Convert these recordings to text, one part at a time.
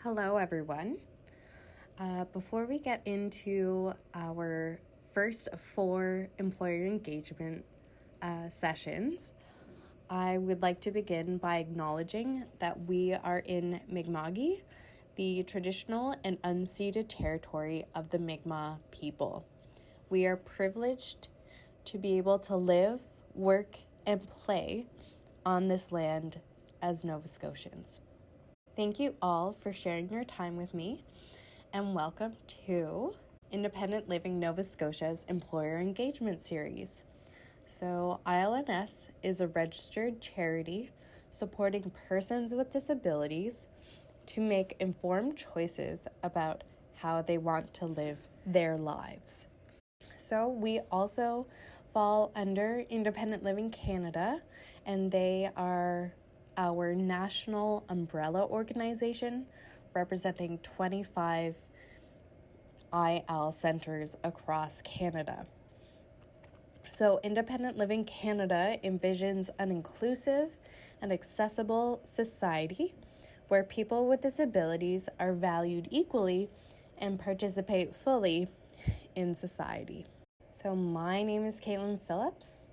Hello, everyone. Before we get into our first of 4 employer engagement sessions, I would like to begin by acknowledging that we are in Mi'kma'ki, the traditional and unceded territory of the Mi'kmaq people. We are privileged to be able to live, work, and play on this land as Nova Scotians. Thank you all for sharing your time with me, and welcome to Independent Living Nova Scotia's Employer Engagement Series. So, ILNS is a registered charity supporting persons with disabilities to make informed choices about how they want to live their lives. So, we also fall under Independent Living Canada, and they are our national umbrella organization representing 25 IL centers across Canada. So Independent Living Canada envisions an inclusive and accessible society where people with disabilities are valued equally and participate fully in society. So my name is Caitlin Phillips.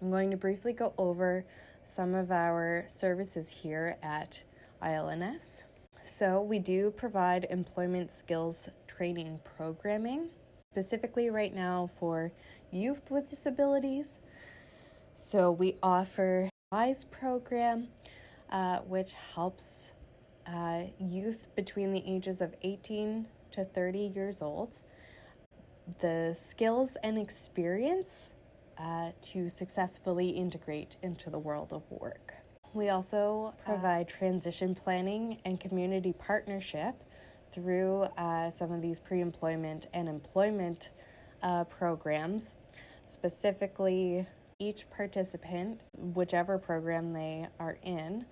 I'm going to briefly go over some of our services here at ILNS. So we do provide employment skills training programming, specifically right now for youth with disabilities. So we offer a RISE program, which helps youth between the ages of 18 to 30 years old the skills and experience to successfully integrate into the world of work. We also provide transition planning and community partnership through some of these pre-employment and employment programs. Specifically, each participant, whichever program they are in,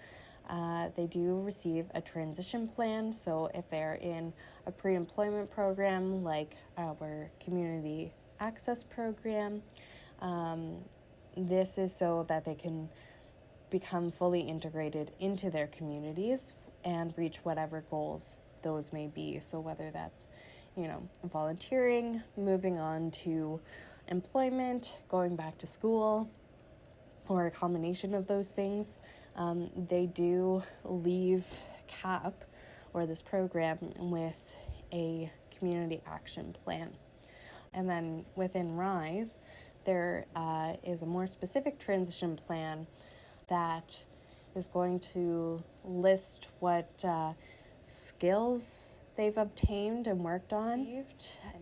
they do receive a transition plan. So if they're in a pre-employment program like our community access program, this is so that they can become fully integrated into their communities and reach whatever goals those may be. So whether that's, volunteering, moving on to employment, going back to school, or a combination of those things, they do leave CAP or this program with a community action plan. And then within RISE, there is a more specific transition plan that is going to list what skills they've obtained and worked on,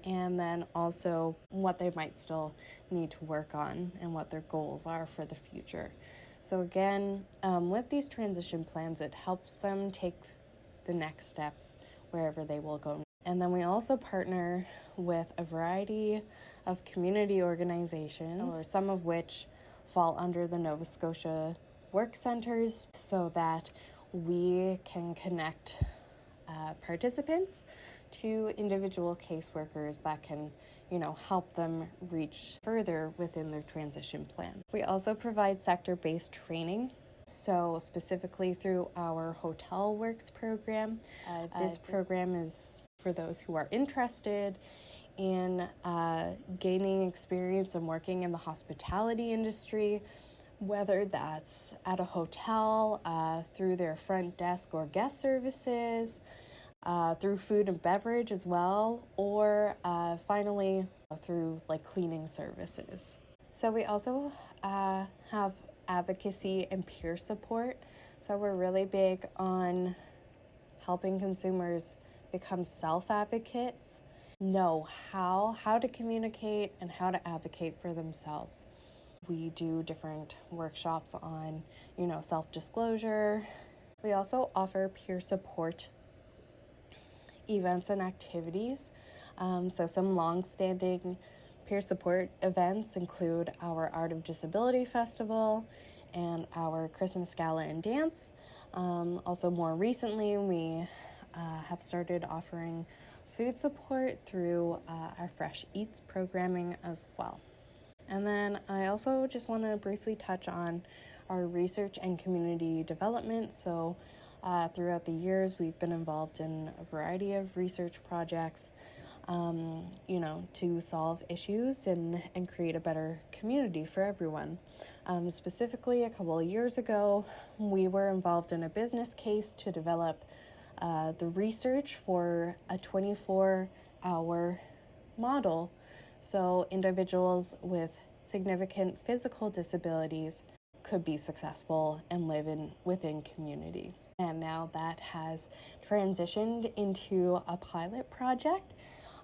and then also what they might still need to work on and what their goals are for the future. So again, with these transition plans, it helps them take the next steps wherever they will go. And then we also partner with a variety of community organizations, or some of which fall under the Nova Scotia work centers, so that we can connect participants to individual caseworkers that can help them reach further within their transition plan. We also provide sector-based training. So specifically through our Hotel Works program, this program is for those who are interested in gaining experience and working in the hospitality industry, whether that's at a hotel, through their front desk or guest services, through food and beverage as well, or finally through cleaning services. So we also have advocacy and peer support. So we're really big on helping consumers become self-advocates, know how to communicate and how to advocate for themselves. We do different workshops on, self-disclosure. We also offer peer support events and activities. So some long-standing peer support events include our Art of Disability Festival and our Christmas Gala and Dance. Also more recently, we have started offering food support through our Fresh Eats programming as well. And then I also just want to briefly touch on our research and community development. So Throughout the years, we've been involved in a variety of research projects, to solve issues and create a better community for everyone. Specifically, a couple of years ago, we were involved in a business case to develop the research for a 24-hour model. So individuals with significant physical disabilities could be successful and live within community. And now that has transitioned into a pilot project,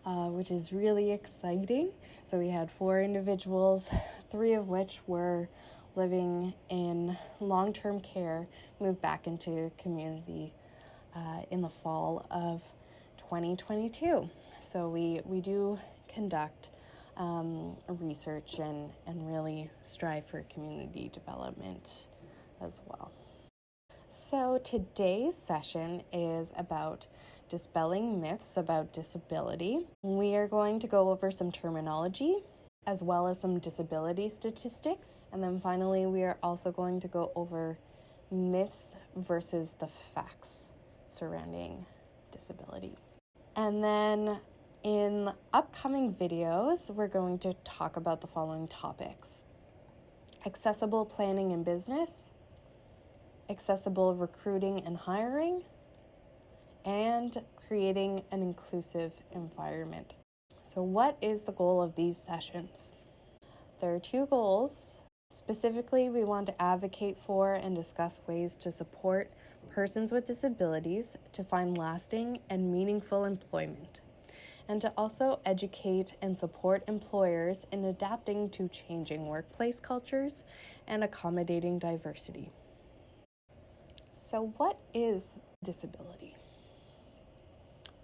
which is really exciting. So we had 4 individuals, 3 of which were living in long-term care, moved back into community in the fall of 2022. So we do conduct research and really strive for community development as well. So today's session is about dispelling myths about disability. We are going to go over some terminology as well as some disability statistics. And then finally, we are also going to go over myths versus the facts surrounding disability. And then in upcoming videos, we're going to talk about the following topics: accessible planning and business, accessible recruiting and hiring, and creating an inclusive environment. So what is the goal of these sessions? There are 2 goals. Specifically, we want to advocate for and discuss ways to support persons with disabilities to find lasting and meaningful employment, and to also educate and support employers in adapting to changing workplace cultures and accommodating diversity. So what is disability?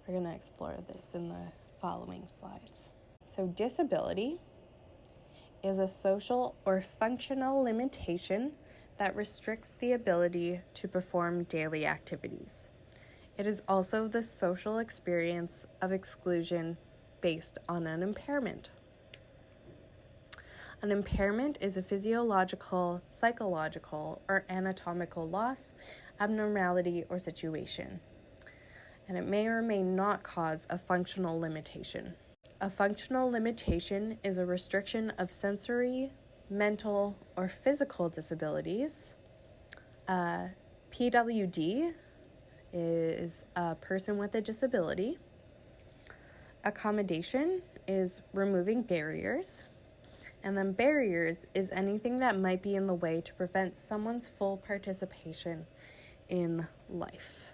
We're going to explore this in the following slides. So disability is a social or functional limitation that restricts the ability to perform daily activities. It is also the social experience of exclusion based on an impairment. An impairment is a physiological, psychological, or anatomical loss, abnormality, or situation, and it may or may not cause a functional limitation. A functional limitation is a restriction of sensory, mental, or physical disabilities. PWD is a person with a disability. Accommodation is removing barriers. And then barriers is anything that might be in the way to prevent someone's full participation in life.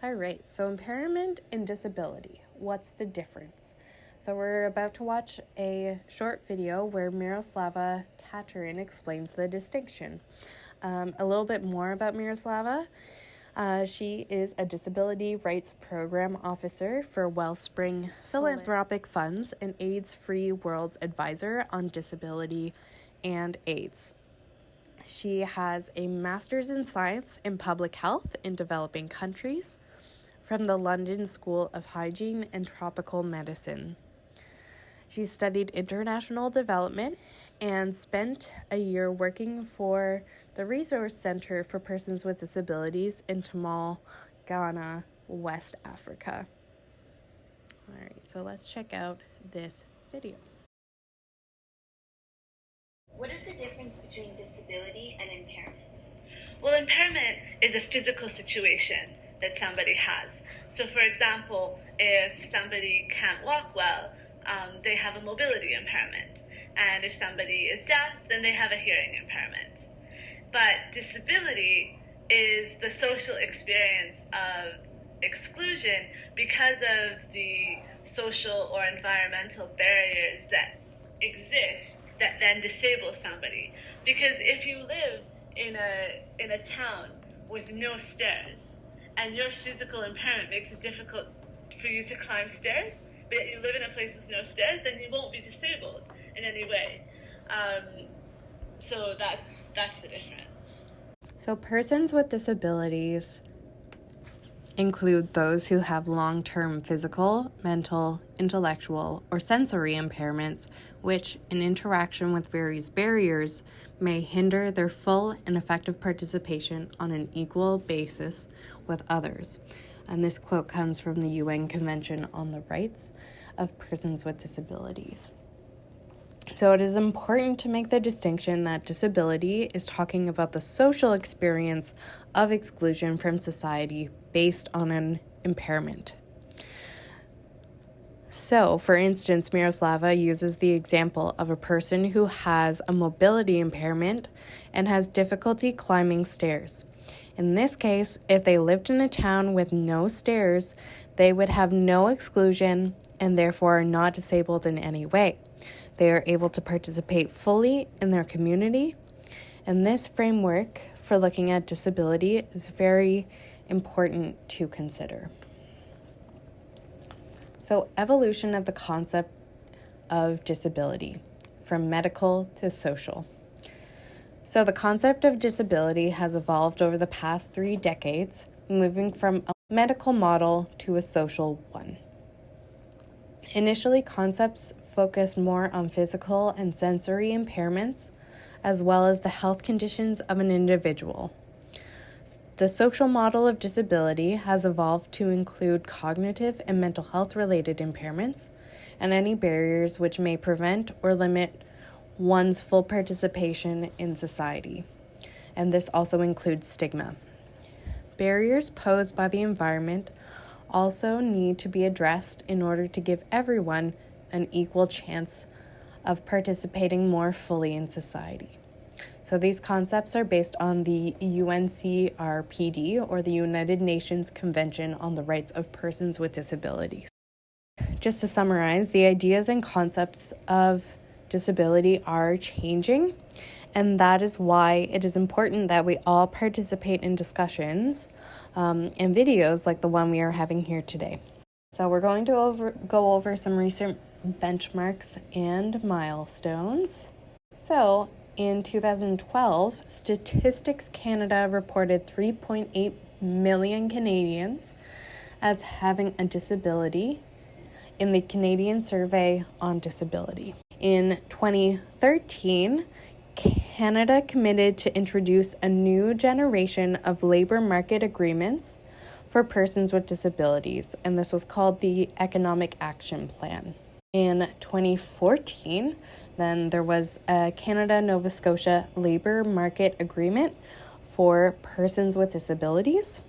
All right, so impairment and disability. What's the difference? So we're about to watch a short video where Miroslava Tatarin explains the distinction. A little bit more about Miroslava. She is a disability rights program officer for Wellspring Philanthropic Funds and AIDS-Free World's advisor on disability and AIDS. She has a master's in science in public health in developing countries from the London School of Hygiene and Tropical Medicine. She studied international development and spent a year working for the Resource Center for Persons with Disabilities in Tamale, Ghana, West Africa. All right, so let's check out this video. What is the difference between disability and impairment? Well, impairment is a physical situation that somebody has. So, for example, if somebody can't walk well, they have a mobility impairment. And if somebody is deaf, then they have a hearing impairment. But disability is the social experience of exclusion because of the social or environmental barriers that exist that then disable somebody. Because if you live in a town with no stairs and your physical impairment makes it difficult for you to climb stairs, but yet you live in a place with no stairs, then you won't be disabled in any way. So that's the difference. So persons with disabilities include those who have long-term physical, mental, intellectual, or sensory impairments, which, in interaction with various barriers, may hinder their full and effective participation on an equal basis with others. And this quote comes from the UN Convention on the Rights of Persons with Disabilities. So it is important to make the distinction that disability is talking about the social experience of exclusion from society based on an impairment. So, for instance, Miroslava uses the example of a person who has a mobility impairment and has difficulty climbing stairs. In this case, if they lived in a town with no stairs, they would have no exclusion and therefore are not disabled in any way. They are able to participate fully in their community, and this framework for looking at disability is very important to consider. So, evolution of the concept of disability, from medical to social. So, the concept of disability has evolved over the past 3 decades, moving from a medical model to a social one. Initially, concepts focused more on physical and sensory impairments, as well as the health conditions of an individual. The social model of disability has evolved to include cognitive and mental health related impairments and any barriers which may prevent or limit one's full participation in society. And this also includes stigma. Barriers posed by the environment also need to be addressed in order to give everyone an equal chance of participating more fully in society. So these concepts are based on the UNCRPD, or the United Nations Convention on the Rights of Persons with Disabilities. Just to summarize, the ideas and concepts of disability are changing, and that is why it is important that we all participate in discussions and videos like the one we are having here today. So we're going to go over some recent benchmarks and milestones. So in 2012, Statistics Canada reported 3.8 million Canadians as having a disability in the Canadian Survey on Disability. In 2013, Canada committed to introduce a new generation of labor market agreements for persons with disabilities, and this was called the Economic Action Plan. In 2014, then there was a Canada-Nova Scotia labor market agreement for persons with disabilities.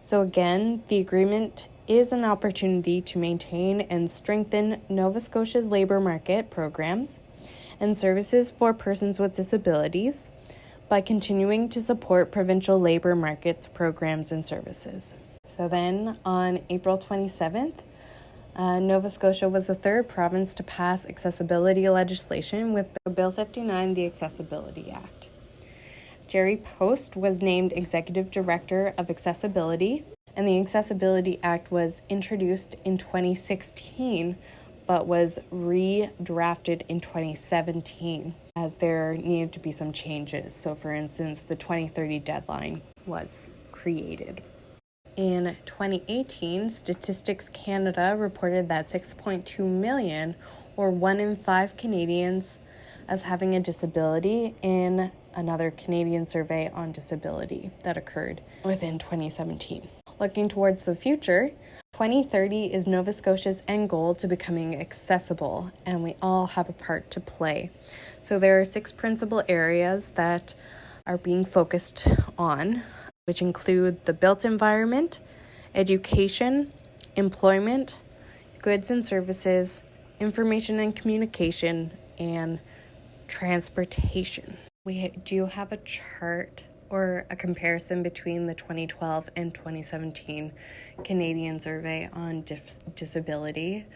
So again, the agreement is an opportunity to maintain and strengthen Nova Scotia's labor market programs and services for persons with disabilities by continuing to support provincial labor markets programs and services. So then on April 27th, Nova Scotia was the third province to pass accessibility legislation with Bill 59, the Accessibility Act. Jerry Post was named Executive Director of Accessibility, and the Accessibility Act was introduced in 2016, but was redrafted in 2017 as there needed to be some changes. So for instance, the 2030 deadline was created. In 2018, Statistics Canada reported that 6.2 million, or 1 in 5 Canadians, as having a disability in another Canadian Survey on Disability that occurred within 2017. Looking towards the future, 2030 is Nova Scotia's end goal to becoming accessible, and we all have a part to play. So there are 6 principal areas that are being focused on, which include the built environment, education, employment, goods and services, information and communication, and transportation. We do have a chart or a comparison between the 2012 and 2017 Canadian Survey on Disability.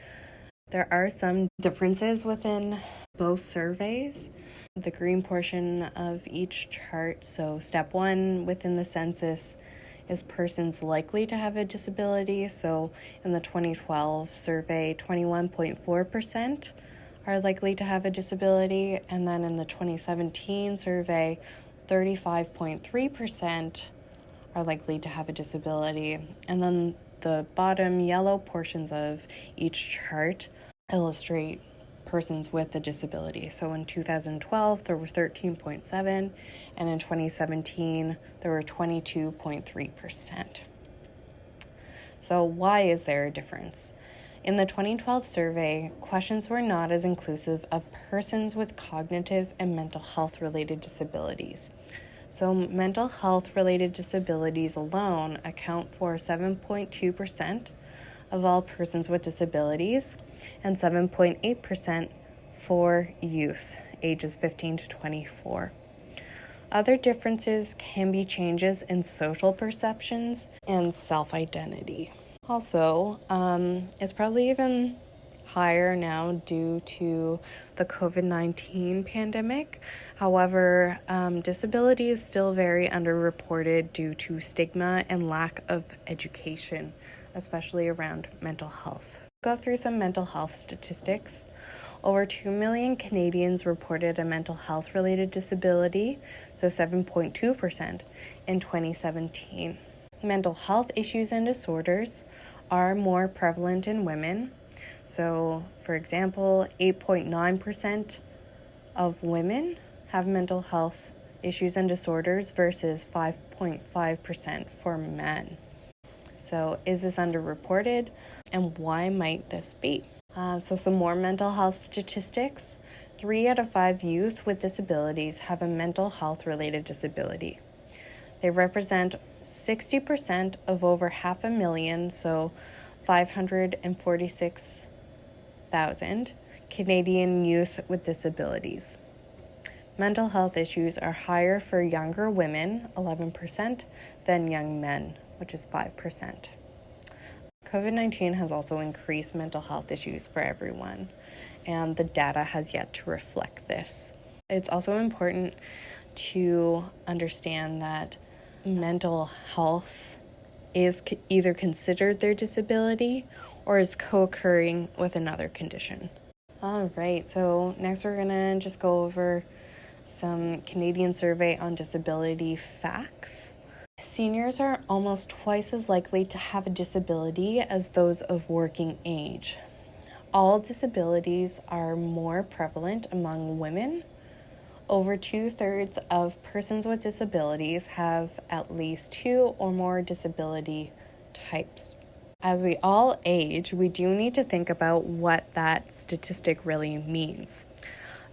There are some differences within both surveys. The green portion of each chart, so step 1 within the census is persons likely to have a disability. So in the 2012 survey, 21.4% are likely to have a disability, and then in the 2017 survey, 35.3% are likely to have a disability. And then the bottom yellow portions of each chart illustrate persons with a disability. So in 2012, there were 13.7, and in 2017, there were 22.3%. So why is there a difference? In the 2012 survey, questions were not as inclusive of persons with cognitive and mental health related disabilities. So mental health related disabilities alone account for 7.2% of all persons with disabilities and 7.8% for youth ages 15 to 24. Other differences can be changes in social perceptions and self-identity. Also, it's probably even higher now due to the COVID-19 pandemic. However, disability is still very underreported due to stigma and lack of education, especially around mental health. Go through some mental health statistics. Over 2 million Canadians reported a mental health related disability, so 7.2% in 2017. Mental health issues and disorders are more prevalent in women. So, for example, 8.9% of women have mental health issues and disorders versus 5.5% for men. So, is this underreported, and why might this be? So some more mental health statistics. 3 out of 5 youth with disabilities have a mental health related disability. They represent 60% of over 500,000, so 546,000 Canadian youth with disabilities. Mental health issues are higher for younger women, 11%, than young men, which is 5%. COVID-19 has also increased mental health issues for everyone, and the data has yet to reflect this. It's also important to understand that mental health is either considered their disability or is co-occurring with another condition. All right, so next we're gonna just go over some Canadian survey on disability facts. Seniors are almost twice as likely to have a disability as those of working age. All disabilities are more prevalent among women. Over 2/3 of persons with disabilities have at least 2 or more disability types. As we all age, we do need to think about what that statistic really means.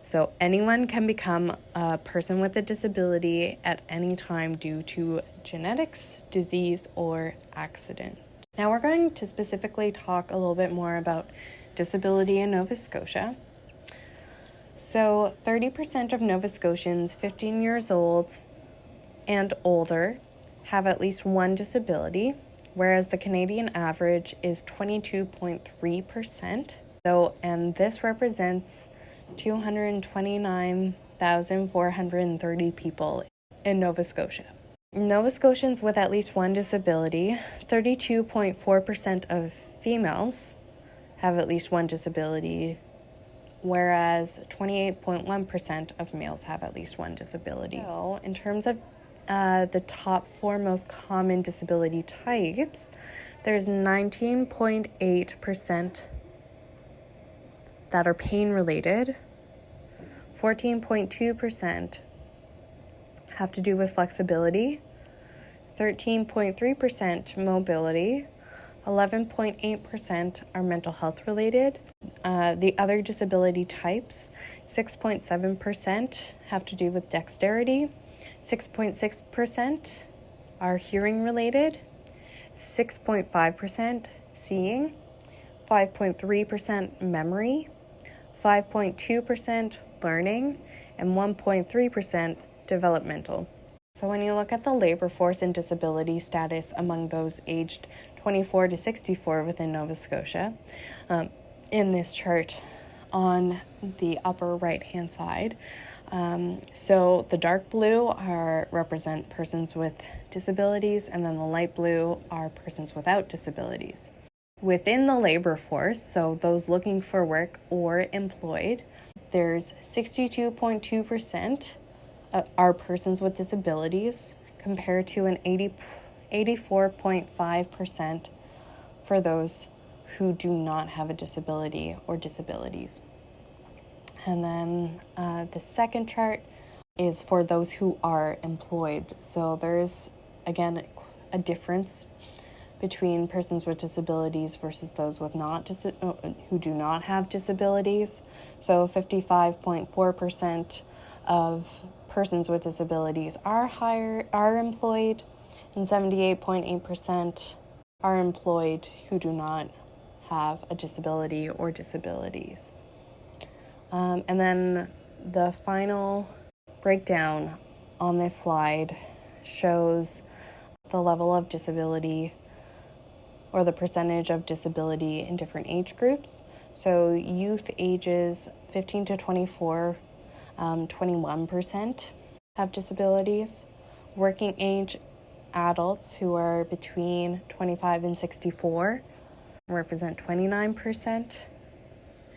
So anyone can become a person with a disability at any time due to genetics, disease, or accident. Now we're going to specifically talk a little bit more about disability in Nova Scotia. So 30% of Nova Scotians 15 years old and older have at least one disability, whereas the Canadian average is 22.3%. And this represents 229,430 people in Nova Scotia. Nova Scotians with at least one disability, 32.4% of females have at least one disability, whereas 28.1% of males have at least one disability. So, in terms of the top 4 most common disability types, there's 19.8% that are pain-related, 14.2% have to do with flexibility, 13.3% mobility, 11.8% are mental health related. The other disability types, 6.7% have to do with dexterity, 6.6% are hearing related, 6.5% seeing, 5.3% memory, 5.2% learning, and 1.3% developmental. So when you look at the labor force and disability status among those aged 24 to 64 within Nova Scotia, in this chart on the upper right-hand side, so the dark blue represent persons with disabilities, and then the light blue are persons without disabilities. Within the labor force, so those looking for work or employed, there's 62.2% are persons with disabilities compared to an 84.5% for those who do not have a disability or disabilities. And then the second chart is for those who are employed. So there's, again, a difference between persons with disabilities versus those with who do not have disabilities. So 55.4% of persons with disabilities are employed, and 78.8% are employed who do not have a disability or disabilities. And then the final breakdown on this slide shows the level of disability or the percentage of disability in different age groups. So youth ages 15 to 24, 21% have disabilities. Working age adults who are between 25 and 64 represent 29%.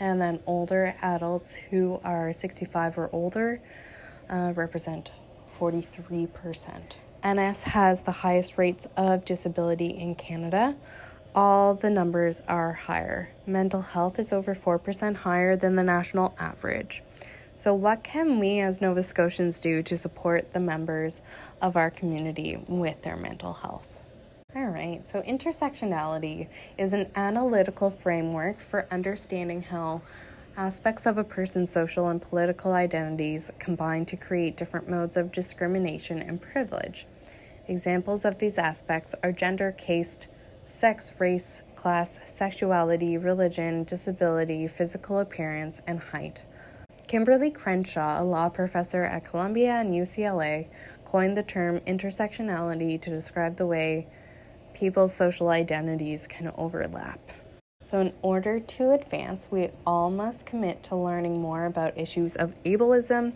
And then older adults who are 65 or older represent 43%. NS has the highest rates of disability in Canada. All the numbers are higher. Mental health is over 4% higher than the national average. So what can we as Nova Scotians do to support the members of our community with their mental health? All right, so intersectionality is an analytical framework for understanding how aspects of a person's social and political identities combine to create different modes of discrimination and privilege. Examples of these aspects are gender, caste, sex, race, class, sexuality, religion, disability, physical appearance, and height. Kimberly Crenshaw, a law professor at Columbia and UCLA, coined the term intersectionality to describe the way people's social identities can overlap. So in order to advance, we all must commit to learning more about issues of ableism,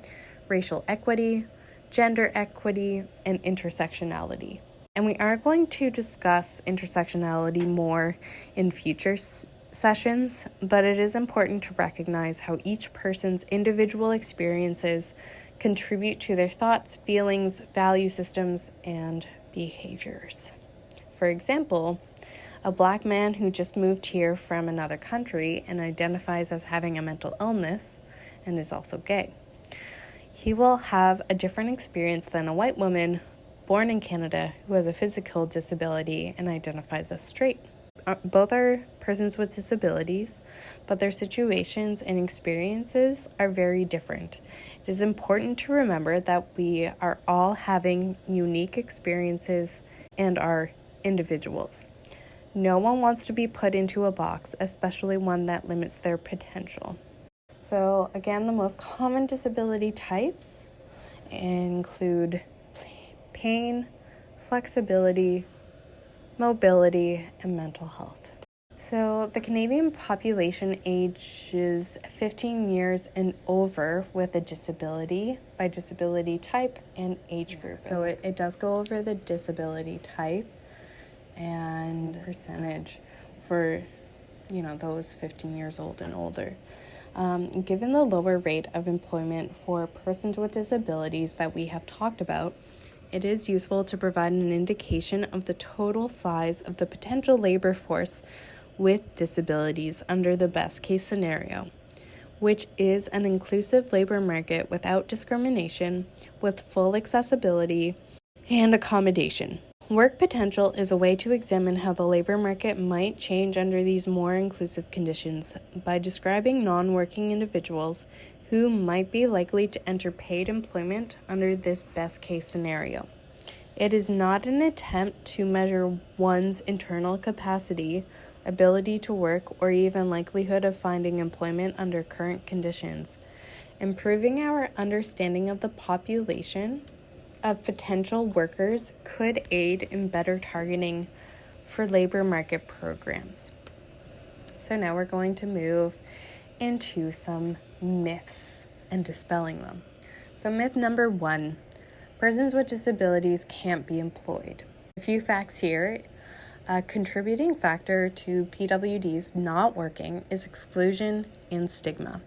racial equity, gender equity, and intersectionality. And we are going to discuss intersectionality more in future sessions, but it is important to recognize how each person's individual experiences contribute to their thoughts, feelings, value systems, and behaviors. For example, a Black man who just moved here from another country and identifies as having a mental illness and is also gay. He will have a different experience than a white woman born in Canada who has a physical disability and identifies as straight. Both are persons with disabilities, but their situations and experiences are very different. It is important to remember that we are all having unique experiences and are individuals. No one wants to be put into a box, especially one that limits their potential. So again, the most common disability types include pain, flexibility, mobility, and mental health. So the Canadian population ages 15 years and over with a disability by disability type and age group. So it does go over the disability type and percentage for, those 15 years old and older. Given the lower rate of employment for persons with disabilities that we have talked about, it is useful to provide an indication of the total size of the potential labor force with disabilities under the best case scenario, which is an inclusive labor market without discrimination, with full accessibility and accommodation. Work potential is a way to examine how the labor market might change under these more inclusive conditions by describing non-working individuals who might be likely to enter paid employment under this best case scenario. It is not an attempt to measure one's internal capacity, ability to work, or even likelihood of finding employment under current conditions. Improving our understanding of the population of potential workers could aid in better targeting for labor market programs. So now we're going to move into some myths and dispelling them. So myth number 1, persons with disabilities can't be employed. A few facts here. A contributing factor to PWDs not working is exclusion and stigma.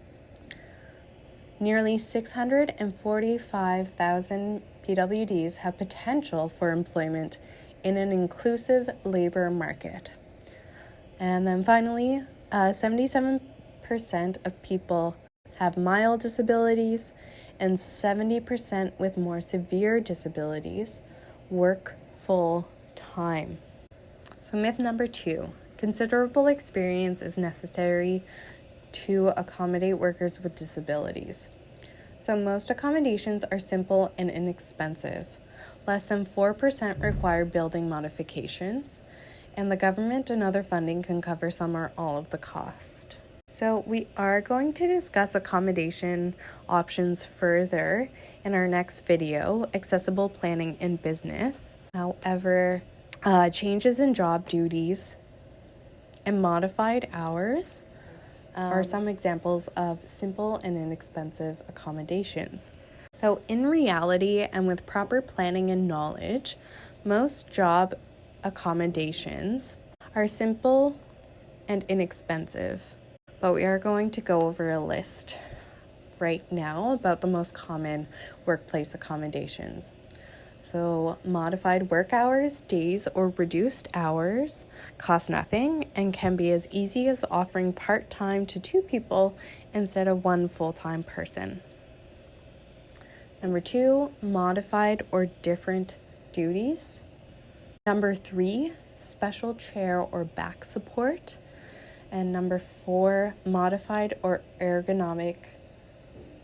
Nearly 645,000 PWDs have potential for employment in an inclusive labor market. And then finally, 77% of people have mild disabilities, and 70% with more severe disabilities work full time. So myth number 2, considerable experience is necessary to accommodate workers with disabilities. So most accommodations are simple and inexpensive. Less than 4% require building modifications, and the government and other funding can cover some or all of the cost. So we are going to discuss accommodation options further in our next video, Accessible Planning in Business. However, changes in job duties and modified hours are some examples of simple and inexpensive accommodations. So in reality, and with proper planning and knowledge, most job accommodations are simple and inexpensive. But we are going to go over a list right now about the most common workplace accommodations. So modified work hours, days, or reduced hours cost nothing and can be as easy as offering part-time to 2 people instead of 1 full-time person. Number 2, modified or different duties. Number 3, special chair or back support. And number 4, modified or ergonomic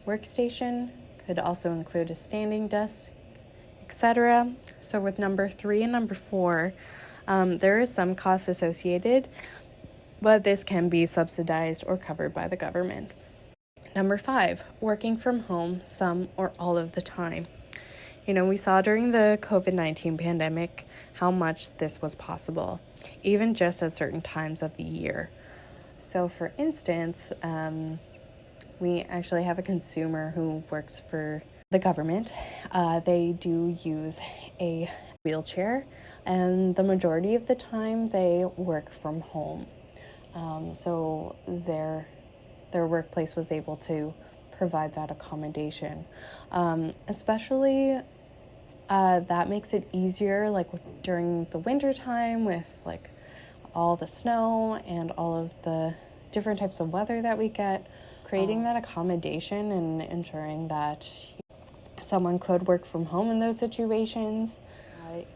workstation. Could also include a standing desk, etc. So with number 3 and number 4, there is some cost associated, but this can be subsidized or covered by the government. Number 5, working from home some or all of the time. We saw during the COVID-19 pandemic how much this was possible, even just at certain times of the year. So for instance, we actually have a consumer who works for the government. They do use a wheelchair, and the majority of the time they work from home. So their workplace was able to provide that accommodation. Especially that makes it easier, like during the winter time with like all the snow and all of the different types of weather that we get. Creating that accommodation and ensuring that someone could work from home in those situations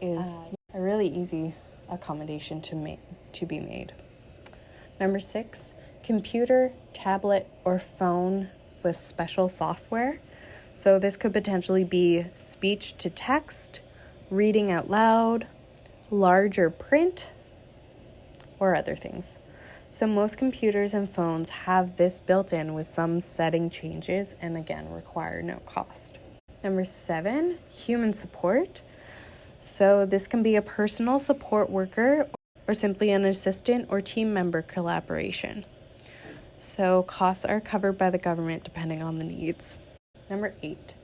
is a really easy accommodation to be made. Number 6, computer, tablet, or phone with special software. So this could potentially be speech to text, reading out loud, larger print, or other things. So most computers and phones have this built in with some setting changes and again require no cost. Number 7, human support. So this can be a personal support worker or simply an assistant or team member collaboration. So costs are covered by the government depending on the needs. Number 8,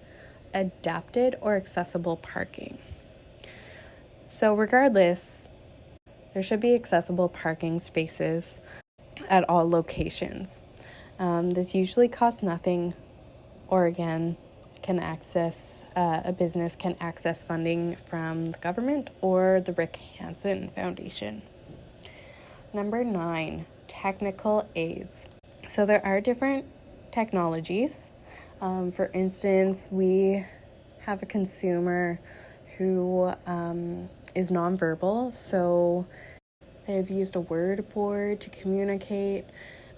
adapted or accessible parking. So regardless, there should be accessible parking spaces at all locations. This usually costs nothing, or again, a business can access funding from the government or the Rick Hansen Foundation. Number 9, technical aids. So there are different technologies. For instance, we have a consumer who is nonverbal, so they've used a word board to communicate.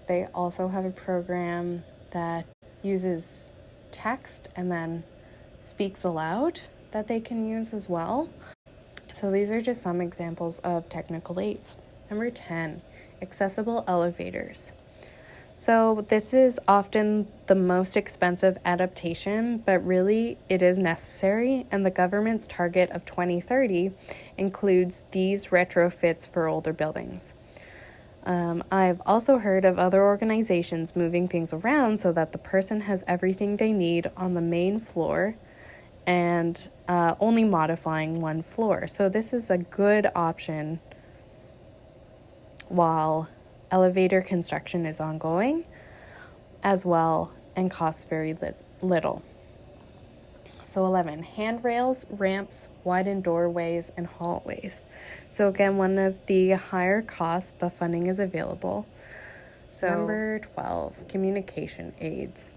They also have a program that uses text and then speaks aloud that they can use as well. So these are just some examples of technical aids. Number 10, accessible elevators. So this is often the most expensive adaptation, but really it is necessary, and the government's target of 2030 includes these retrofits for older buildings. I've also heard of other organizations moving things around so that the person has everything they need on the main floor and only modifying one floor. So this is a good option while elevator construction is ongoing as well and costs very little. So 11, handrails, ramps, widened doorways, and hallways. So again, one of the higher costs, but funding is available. So number 12, communication aids.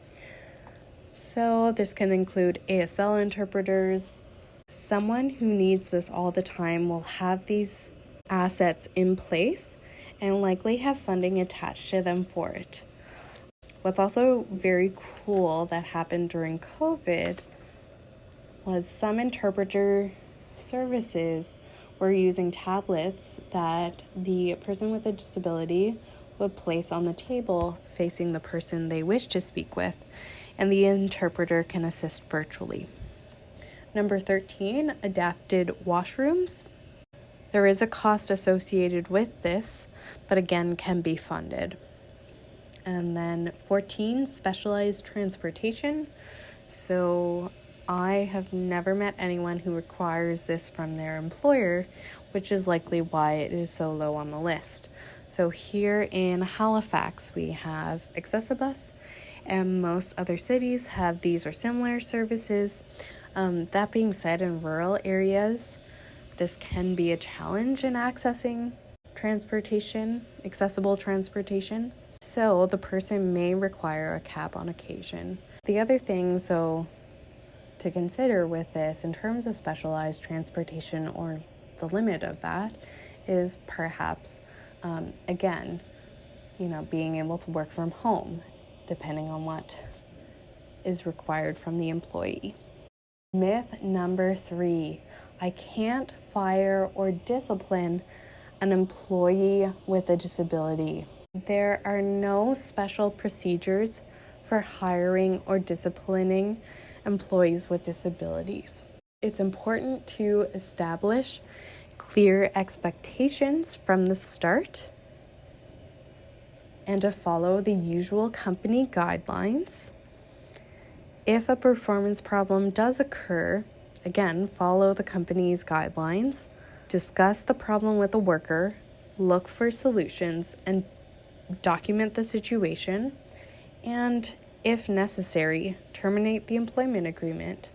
So this can include ASL interpreters. Someone who needs this all the time will have these assets in place and likely have funding attached to them for it. What's also very cool that happened during COVID was some interpreter services were using tablets that the person with a disability would place on the table facing the person they wish to speak with, and the interpreter can assist virtually. Number 13, adapted washrooms. There is a cost associated with this, but again can be funded. And then 14, specialized transportation. So I have never met anyone who requires this from their employer, which is likely why it is so low on the list. So here in Halifax, we have Accessibus, and most other cities have these or similar services. That being said, in rural areas, this can be a challenge in accessing transportation, accessible transportation. So the person may require a cab on occasion. The other thing, to consider with this in terms of specialized transportation or the limit of that is perhaps, again, being able to work from home, depending on what is required from the employee. Myth number 3, I can't fire or discipline an employee with a disability. There are no special procedures for hiring or disciplining employees with disabilities. It's important to establish clear expectations from the start and to follow the usual company guidelines. If a performance problem does occur, again, follow the company's guidelines, discuss the problem with the worker, look for solutions, and document the situation, and if necessary, terminate the employment agreement.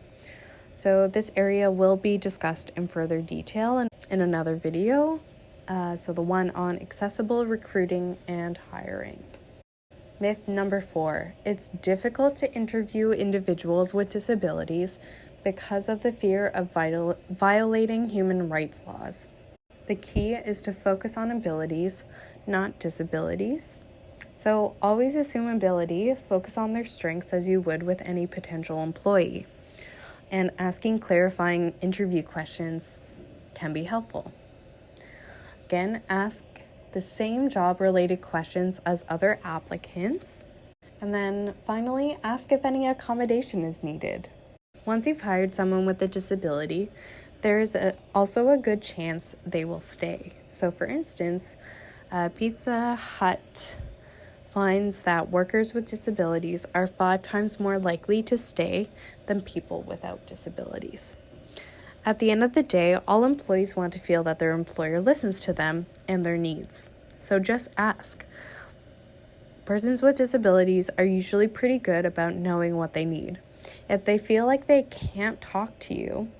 So this area will be discussed in further detail in another video, so the one on accessible recruiting and hiring. Myth number 4, it's difficult to interview individuals with disabilities because of the fear of violating human rights laws. The key is to focus on abilities, not disabilities. So always assume ability, focus on their strengths as you would with any potential employee. And asking clarifying interview questions can be helpful. Again, ask the same job-related questions as other applicants. And then finally, ask if any accommodation is needed. Once you've hired someone with a disability, there's also a good chance they will stay. So for instance, Pizza Hut finds that workers with disabilities are 5 times more likely to stay than people without disabilities. At the end of the day, all employees want to feel that their employer listens to them and their needs. So just ask. Persons with disabilities are usually pretty good about knowing what they need. If they feel like they can't talk to you,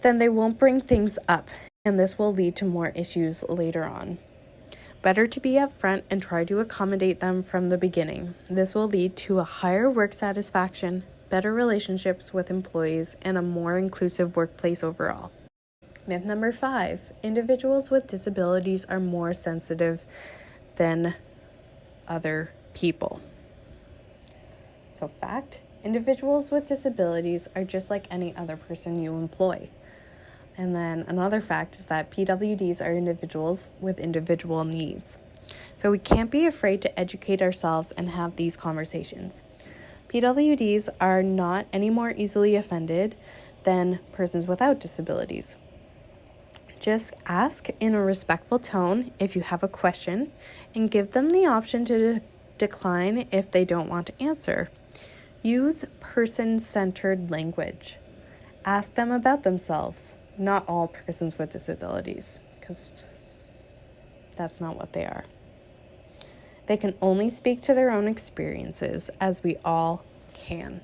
then they won't bring things up, and this will lead to more issues later on. Better to be upfront and try to accommodate them from the beginning. This will lead to a higher work satisfaction, better relationships with employees, and a more inclusive workplace overall. Myth number 5, individuals with disabilities are more sensitive than other people. So fact, individuals with disabilities are just like any other person you employ. And then another fact is that PWDs are individuals with individual needs. So we can't be afraid to educate ourselves and have these conversations. PWDs are not any more easily offended than persons without disabilities. Just ask in a respectful tone if you have a question and give them the option to decline if they don't want to answer. Use person-centered language. Ask them about themselves, not all persons with disabilities, because that's not what they are. They can only speak to their own experiences, as we all can.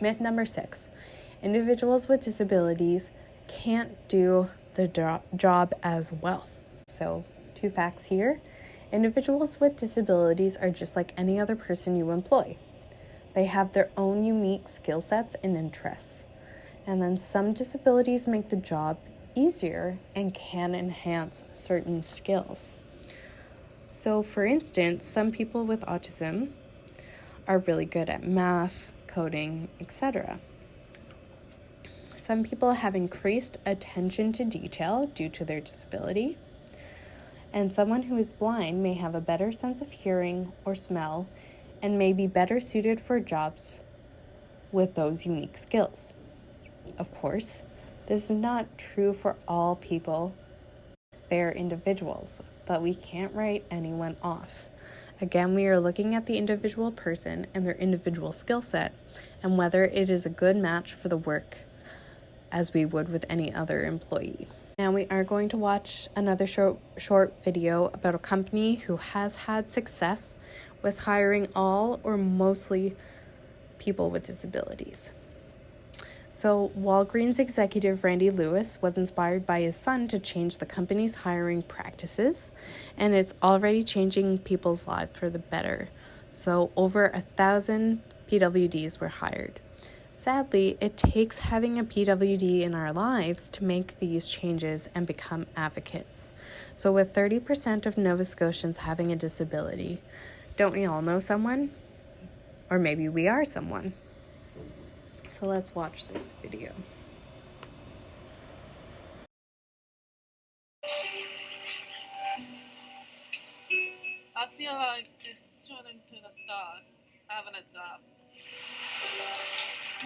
Myth number 6. Individuals with disabilities can't do the job as well. So, 2 facts here. Individuals with disabilities are just like any other person you employ. They have their own unique skill sets and interests. And then some disabilities make the job easier and can enhance certain skills. So, for instance, some people with autism are really good at math, coding, etc. Some people have increased attention to detail due to their disability. And someone who is blind may have a better sense of hearing or smell and may be better suited for jobs with those unique skills. Of course, this is not true for all people. They are individuals, but we can't write anyone off. Again, we are looking at the individual person and their individual skill set and whether it is a good match for the work as we would with any other employee. Now we are going to watch another short video about a company who has had success with hiring all or mostly people with disabilities. So Walgreens executive Randy Lewis was inspired by his son to change the company's hiring practices, and it's already changing people's lives for the better. So over 1,000 PWDs were hired. Sadly, it takes having a PWD in our lives to make these changes and become advocates. So with 30% of Nova Scotians having a disability, don't we all know someone? Or maybe we are someone. So let's watch this video. I feel like it's shooting to the stars, having a job.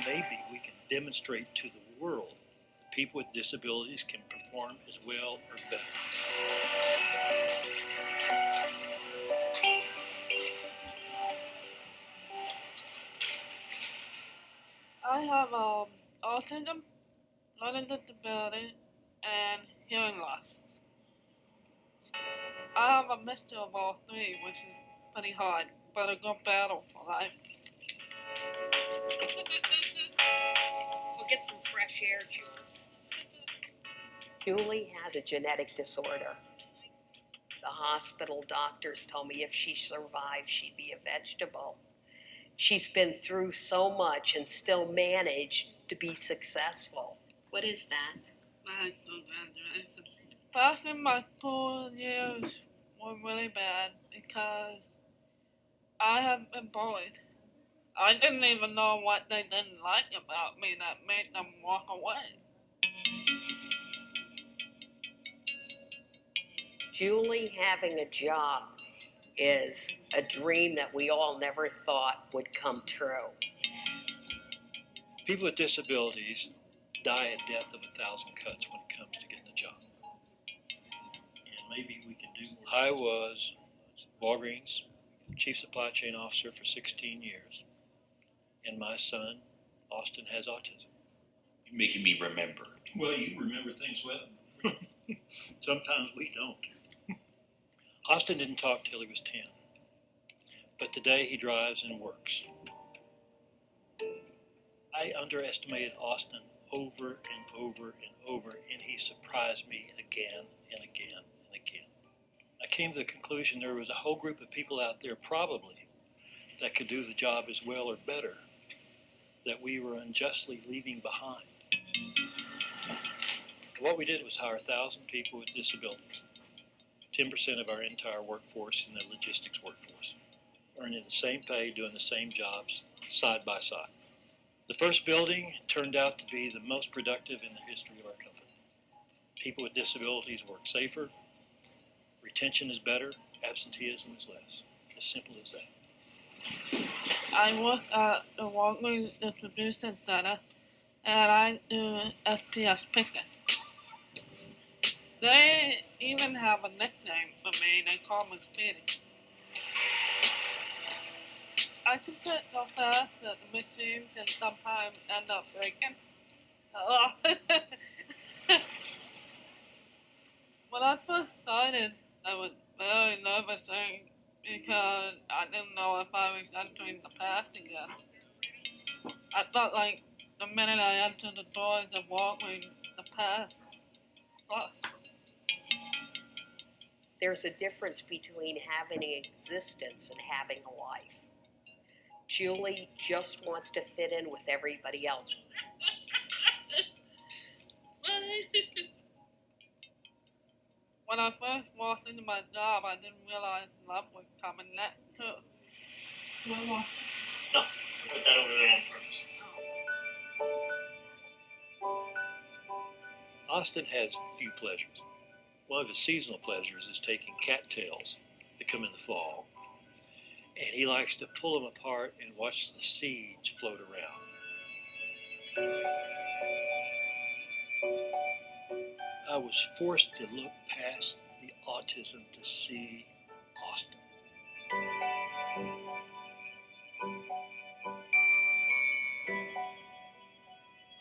Maybe we can demonstrate to the world that people with disabilities can perform as well or better. I have autism, learning disability, and hearing loss. I have a mixture of all 3, which is pretty hard, but a good battle for life. We'll get some fresh air, Jules. Julie has a genetic disorder. The hospital doctors told me if she survived, she'd be a vegetable. She's been through so much and still managed to be successful. What is that? My congratulations. Back in my school years were really bad because I had been bullied. I didn't even know what they didn't like about me that made them walk away. Julie having a job is a dream that we all never thought would come true. People with disabilities die a death of 1,000 cuts when it comes to getting a job. And maybe we can do more. I was Walgreens Chief Supply Chain Officer for 16 years. And my son, Austin, has autism. You're making me remember. Well, you remember things well. Sometimes we don't. Austin didn't talk till he was 10. But today he drives and works. I underestimated Austin over and over and over, and he surprised me again and again and again. I came to the conclusion there was a whole group of people out there probably that could do the job as well or better that we were unjustly leaving behind. What we did was hire 1,000 people with disabilities, 10% of our entire workforce in the logistics workforce, earning the same pay, doing the same jobs, side by side. The first building turned out to be the most productive in the history of our company. People with disabilities work safer, retention is better, absenteeism is less. As simple as that. I work at the Walgreens Distribution Center, and I do SPS picking. They even have a nickname for me. They call me Speedy. I can pick so fast that the machine can sometimes end up breaking. When I first started, I was very nervous because I didn't know if I was entering the past again. I felt like the minute I entered the door of the walkway, the path. Fuck. There's a difference between having an existence and having a life. Julie just wants to fit in with everybody else. When I first walked into my job, I didn't realize love was coming next too. No, I put that over there on purpose. Austin has few pleasures. One of his seasonal pleasures is taking cattails that come in the fall, and he likes to pull them apart and watch the seeds float around. I was forced to look past the autism to see Austin.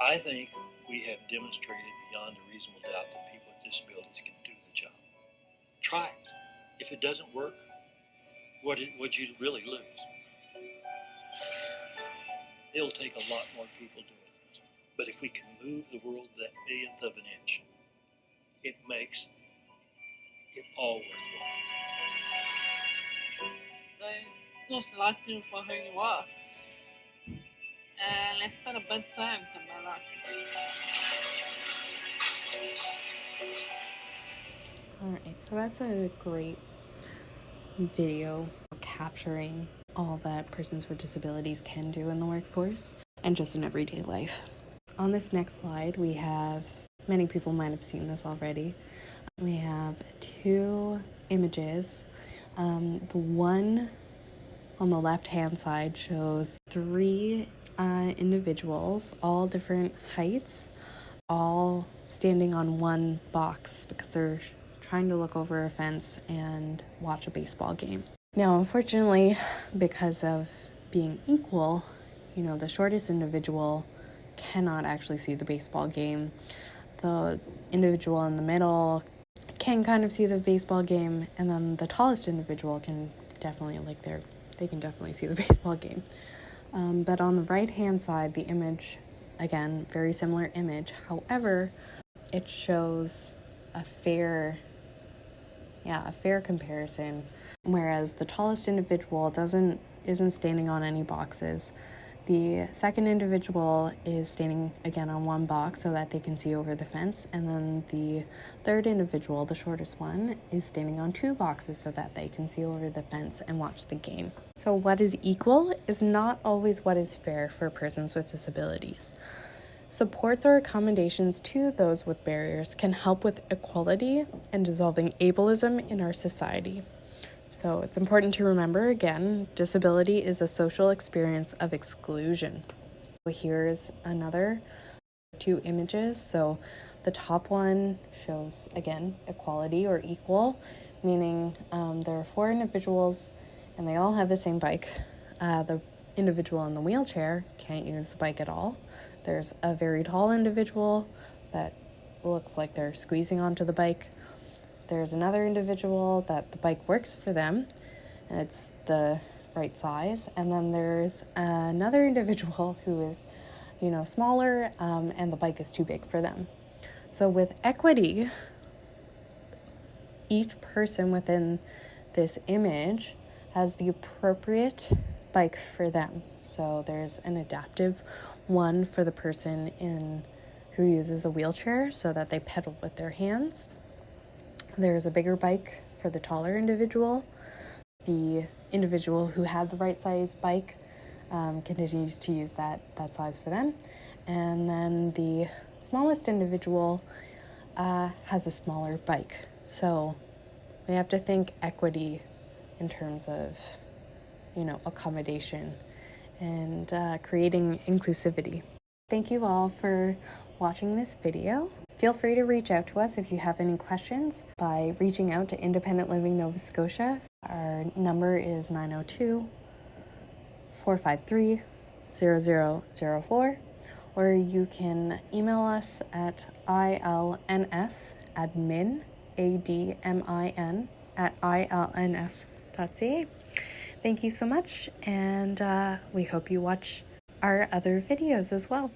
I think we have demonstrated beyond a reasonable doubt that people with disabilities can do the job. Try it. If it doesn't work, what would you really lose? It'll take a lot more people doing this. But if we can move the world that millionth of an inch, it makes it all worthwhile. They just like you for who you are. And it's been a big change in my life. Alright, so that's a great video capturing all that persons with disabilities can do in the workforce and just in everyday life. On this next slide, we have, many people might have seen this already, we have two images. The one on the left-hand side shows three individuals, all different heights, all standing on one box because they're trying to look over a fence and watch a baseball game. Now, unfortunately, because of being equal, the shortest individual cannot actually see the baseball game. The individual in the middle can kind of see the baseball game, and then the tallest individual can definitely, they can definitely see the baseball game. But on the right-hand side, the image, again, very similar image. However, it shows a fair comparison, whereas the tallest individual isn't standing on any boxes. The second individual is standing again on one box so that they can see over the fence, and then the third individual, the shortest one, is standing on two boxes so that they can see over the fence and watch the game. So what is equal is not always what is fair for persons with disabilities. Supports or accommodations to those with barriers can help with equality and dissolving ableism in our society. So it's important to remember, again, disability is a social experience of exclusion. Here's another two images. So the top one shows, again, equality or equal, meaning there are four individuals and they all have the same bike. The individual in the wheelchair can't use the bike at all. There's a very tall individual that looks like they're squeezing onto the bike. There's another individual that the bike works for them. It's the right size. And then there's another individual who is, smaller, and the bike is too big for them. So with equity, each person within this image has the appropriate bike for them. So there's an adaptive one for the person who uses a wheelchair so that they pedal with their hands. There's a bigger bike for the taller individual. The individual who had the right size bike continues to use that size for them. And then the smallest individual has a smaller bike. So we have to think equity in terms of, accommodation and creating inclusivity. Thank you all for watching this video. Feel free to reach out to us if you have any questions by reaching out to Independent Living Nova Scotia. Our number is 902-453-0004, or you can email us at ilnsadmin, admin, at ilns.ca. Thank you so much, and we hope you watch our other videos as well.